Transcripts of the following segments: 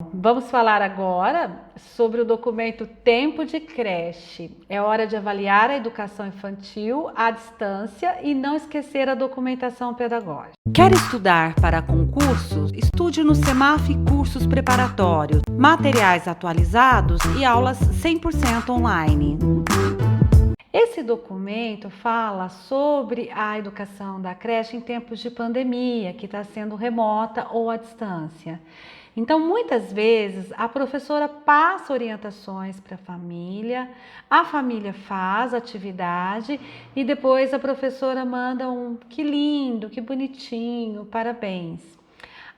Vamos falar agora sobre o documento Tempo de Creche. É hora de avaliar a educação infantil à distância e não esquecer a documentação pedagógica. Quer estudar para concursos? Estude no Semaf Cursos Preparatórios, materiais atualizados e aulas 100% online. Esse documento fala sobre a educação da creche em tempos de pandemia, que está sendo remota ou à distância. Então, muitas vezes, a professora passa orientações para a família faz a atividade e depois a professora manda um que lindo, que bonitinho, parabéns.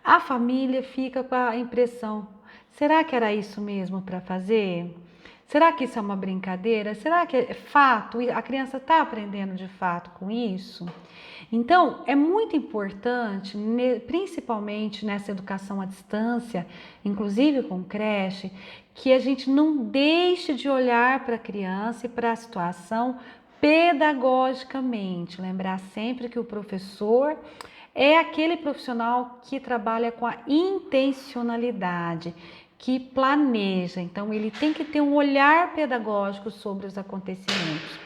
A família fica com a impressão, será que era isso mesmo para fazer? Será que isso é uma brincadeira? Será que é fato? A criança está aprendendo de fato com isso? Então, é muito importante, principalmente nessa educação à distância, inclusive com creche, que a gente não deixe de olhar para a criança e para a situação pedagogicamente. Lembrar sempre que o professor é aquele profissional que trabalha com a intencionalidade, que planeja. Então, ele tem que ter um olhar pedagógico sobre os acontecimentos.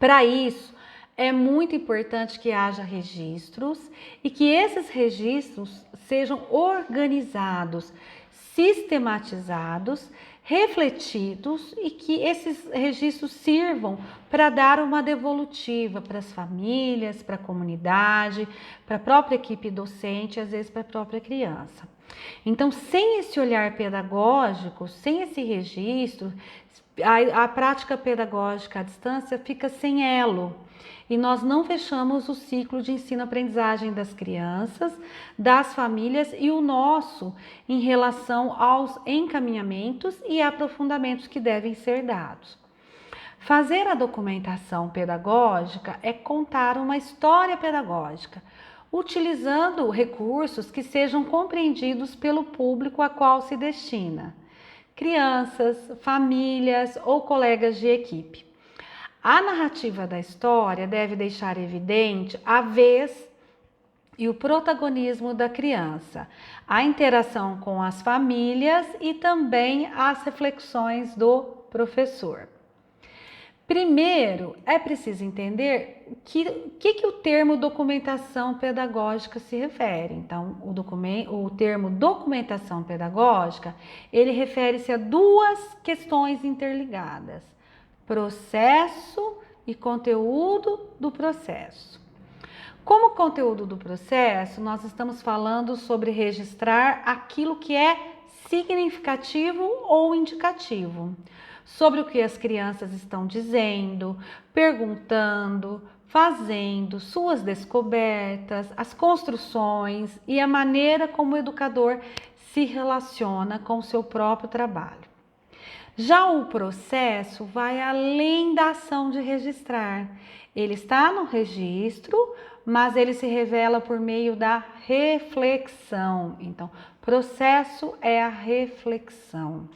Para isso, é muito importante que haja registros e que esses registros sejam organizados, sistematizados, refletidos e que esses registros sirvam para dar uma devolutiva para as famílias, para a comunidade, para a própria equipe docente e às vezes para a própria criança. Então, sem esse olhar pedagógico, sem esse registro, a prática pedagógica à distância fica sem elo e nós não fechamos o ciclo de ensino-aprendizagem das crianças, das famílias e o nosso em relação aos encaminhamentos e aprofundamentos que devem ser dados. Fazer a documentação pedagógica é contar uma história pedagógica, utilizando recursos que sejam compreendidos pelo público a qual se destina. Crianças, famílias ou colegas de equipe. A narrativa da história deve deixar evidente a vez e o protagonismo da criança, a interação com as famílias e também as reflexões do professor. Primeiro, é preciso entender o que o termo documentação pedagógica se refere. Então, o termo documentação pedagógica, ele refere-se a duas questões interligadas: processo e conteúdo do processo. Como conteúdo do processo, nós estamos falando sobre registrar aquilo que é significativo ou indicativo, sobre o que as crianças estão dizendo, perguntando, fazendo, suas descobertas, as construções e a maneira como o educador se relaciona com o seu próprio trabalho. Já o processo vai além da ação de registrar. Ele está no registro, mas ele se revela por meio da reflexão. Então, processo é a reflexão.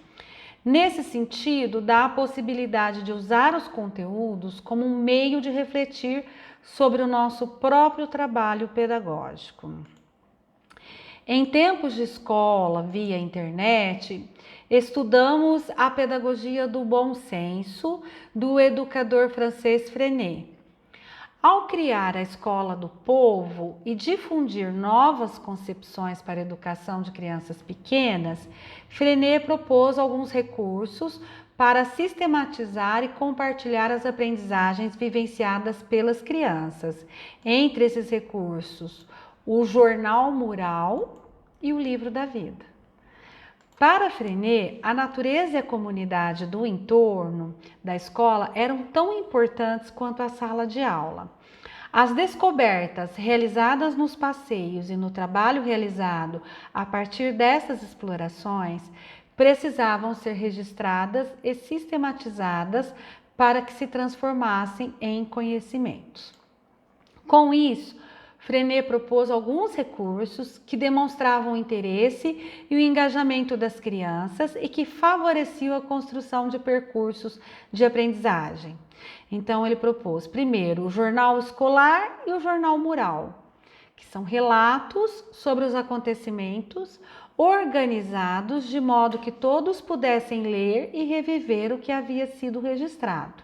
Nesse sentido, dá a possibilidade de usar os conteúdos como um meio de refletir sobre o nosso próprio trabalho pedagógico. Em tempos de escola, via internet, estudamos a pedagogia do bom senso do educador francês Freinet. Ao criar a Escola do Povo e difundir novas concepções para a educação de crianças pequenas, Freinet propôs alguns recursos para sistematizar e compartilhar as aprendizagens vivenciadas pelas crianças. Entre esses recursos, o Jornal Mural e o Livro da Vida. Para Freinet, a natureza e a comunidade do entorno da escola eram tão importantes quanto a sala de aula. As descobertas realizadas nos passeios e no trabalho realizado a partir dessas explorações precisavam ser registradas e sistematizadas para que se transformassem em conhecimentos. Com isso, Freinet propôs alguns recursos que demonstravam o interesse e o engajamento das crianças e que favoreciam a construção de percursos de aprendizagem. Então, ele propôs, primeiro, o jornal escolar e o jornal mural, que são relatos sobre os acontecimentos organizados de modo que todos pudessem ler e reviver o que havia sido registrado.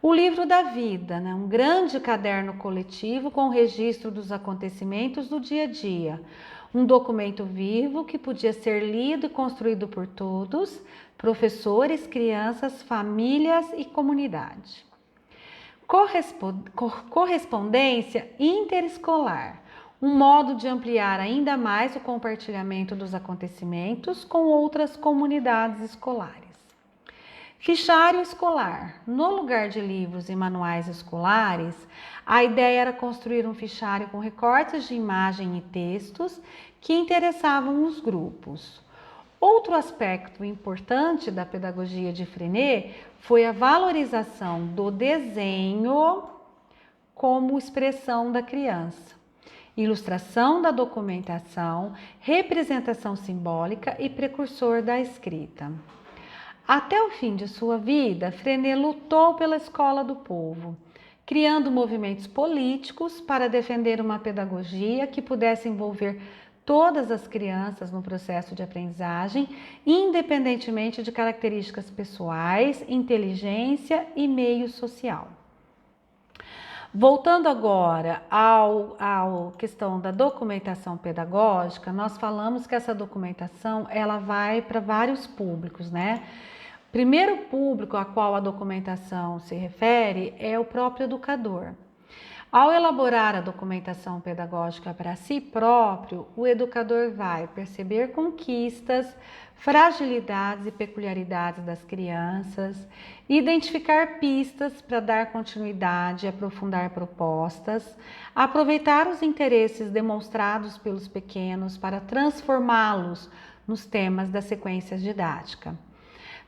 O livro da vida, né? Um grande caderno coletivo com o registro dos acontecimentos do dia a dia, um documento vivo que podia ser lido e construído por todos, professores, crianças, famílias e comunidade. Correspondência interescolar, um modo de ampliar ainda mais o compartilhamento dos acontecimentos com outras comunidades escolares. Fichário escolar. No lugar de livros e manuais escolares, a ideia era construir um fichário com recortes de imagem e textos que interessavam os grupos. Outro aspecto importante da pedagogia de Freinet foi a valorização do desenho como expressão da criança, ilustração da documentação, representação simbólica e precursor da escrita. Até o fim de sua vida, Freinet lutou pela escola do povo, criando movimentos políticos para defender uma pedagogia que pudesse envolver todas as crianças no processo de aprendizagem, independentemente de características pessoais, inteligência e meio social. Voltando agora à questão da documentação pedagógica, nós falamos que essa documentação ela vai para vários públicos, né? O primeiro público a qual a documentação se refere é o próprio educador. Ao elaborar a documentação pedagógica para si próprio, o educador vai perceber conquistas, fragilidades e peculiaridades das crianças, identificar pistas para dar continuidade e aprofundar propostas, aproveitar os interesses demonstrados pelos pequenos para transformá-los nos temas da sequência didática.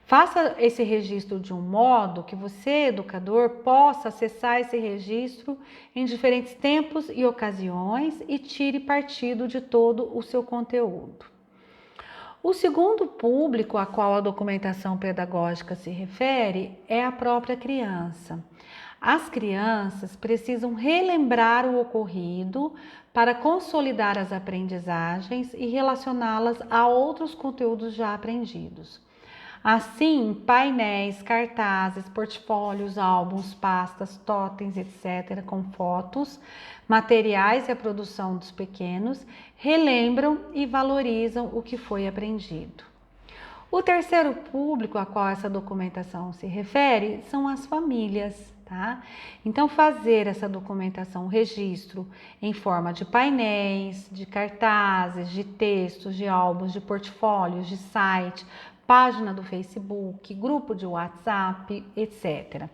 Faça esse registro de um modo que você, educador, possa acessar esse registro em diferentes tempos e ocasiões e tire partido de todo o seu conteúdo. O segundo público a qual a documentação pedagógica se refere é a própria criança. As crianças precisam relembrar o ocorrido para consolidar as aprendizagens e relacioná-las a outros conteúdos já aprendidos. Assim, painéis, cartazes, portfólios, álbuns, pastas, totens, etc., com fotos, materiais e a produção dos pequenos, relembram e valorizam o que foi aprendido. O terceiro público a qual essa documentação se refere são as famílias, tá? Então, fazer essa documentação, registro em forma de painéis, de cartazes, de textos, de álbuns, de portfólios, de site, página do Facebook, grupo de WhatsApp, etc.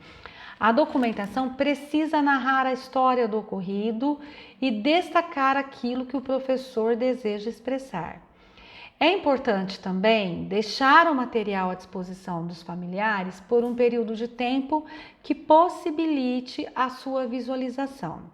A documentação precisa narrar a história do ocorrido e destacar aquilo que o professor deseja expressar. É importante também deixar o material à disposição dos familiares por um período de tempo que possibilite a sua visualização.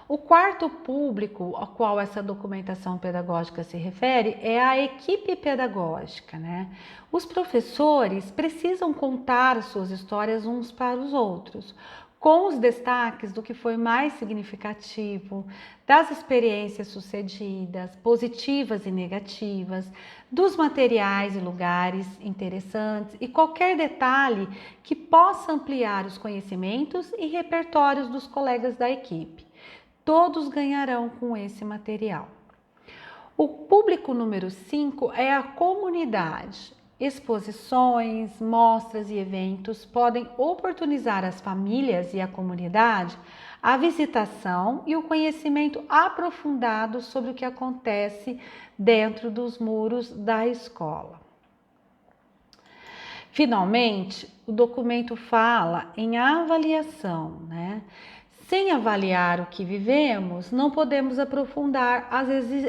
O quarto público ao qual essa documentação pedagógica se refere é a equipe pedagógica, né? Os professores precisam contar suas histórias uns para os outros, com os destaques do que foi mais significativo, das experiências sucedidas, positivas e negativas, dos materiais e lugares interessantes e qualquer detalhe que possa ampliar os conhecimentos e repertórios dos colegas da equipe. Todos ganharão com esse material. O público número 5 é a comunidade. Exposições, mostras e eventos podem oportunizar as famílias e a comunidade a visitação e o conhecimento aprofundado sobre o que acontece dentro dos muros da escola. Finalmente, o documento fala em avaliação, né? Sem avaliar o que vivemos, não podemos aprofundar as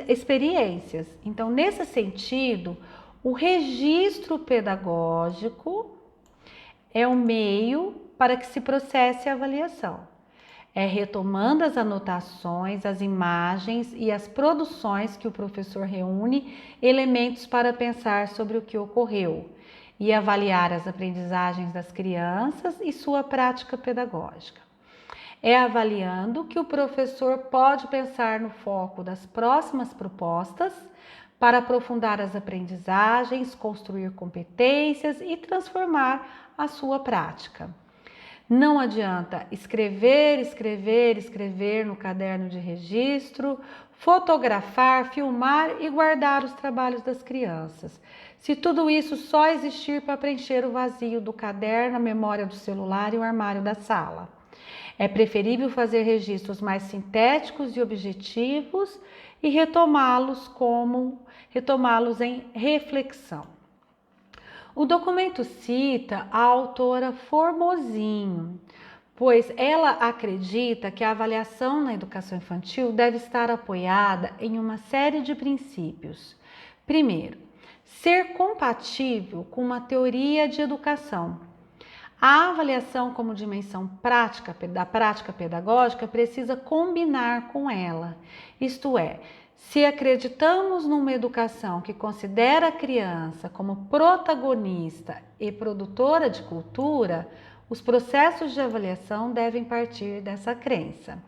experiências. Então, nesse sentido, o registro pedagógico é o meio para que se processe a avaliação. É retomando as anotações, as imagens e as produções que o professor reúne elementos para pensar sobre o que ocorreu e avaliar as aprendizagens das crianças e sua prática pedagógica. É avaliando que o professor pode pensar no foco das próximas propostas para aprofundar as aprendizagens, construir competências e transformar a sua prática. Não adianta escrever, escrever, escrever no caderno de registro, fotografar, filmar e guardar os trabalhos das crianças. Se tudo isso só existir para preencher o vazio do caderno, a memória do celular e o armário da sala. É preferível fazer registros mais sintéticos e objetivos e retomá-los em reflexão. O documento cita a autora Formosinho, pois ela acredita que a avaliação na educação infantil deve estar apoiada em uma série de princípios. Primeiro, ser compatível com uma teoria de educação. A avaliação como dimensão prática da prática pedagógica precisa combinar com ela, isto é, se acreditamos numa educação que considera a criança como protagonista e produtora de cultura, os processos de avaliação devem partir dessa crença.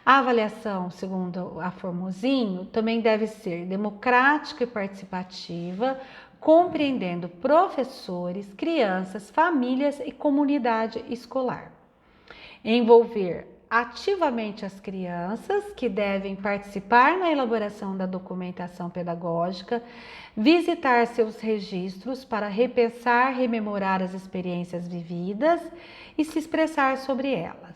A avaliação, segundo a Formosinho, também deve ser democrática e participativa, compreendendo professores, crianças, famílias e comunidade escolar. Envolver ativamente as crianças, que devem participar na elaboração da documentação pedagógica, visitar seus registros para repensar, rememorar as experiências vividas e se expressar sobre elas.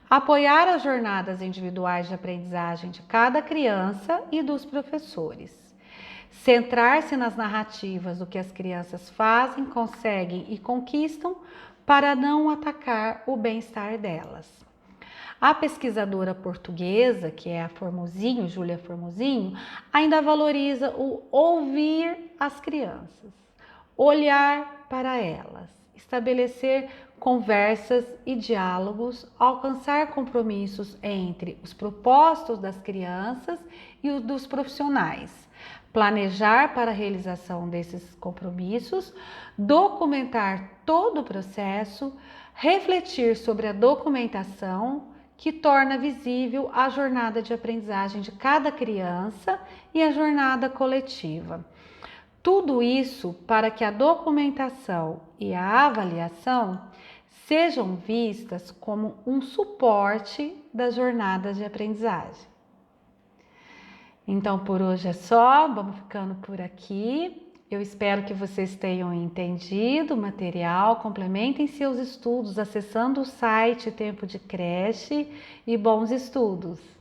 Apoiar as jornadas individuais de aprendizagem de cada criança e dos professores. Centrar-se nas narrativas do que as crianças fazem, conseguem e conquistam para não atacar o bem-estar delas. A pesquisadora portuguesa, que é a Formosinho, Júlia Formosinho, ainda valoriza o ouvir as crianças, olhar para elas, estabelecer conversas e diálogos, alcançar compromissos entre os propósitos das crianças e os dos profissionais, planejar para a realização desses compromissos, documentar todo o processo, refletir sobre a documentação que torna visível a jornada de aprendizagem de cada criança e a jornada coletiva. Tudo isso para que a documentação e a avaliação sejam vistas como um suporte das jornadas de aprendizagem. Então, por hoje é só, vamos ficando por aqui. Eu espero que vocês tenham entendido o material, complementem seus estudos acessando o site Tempo de Creche e bons estudos!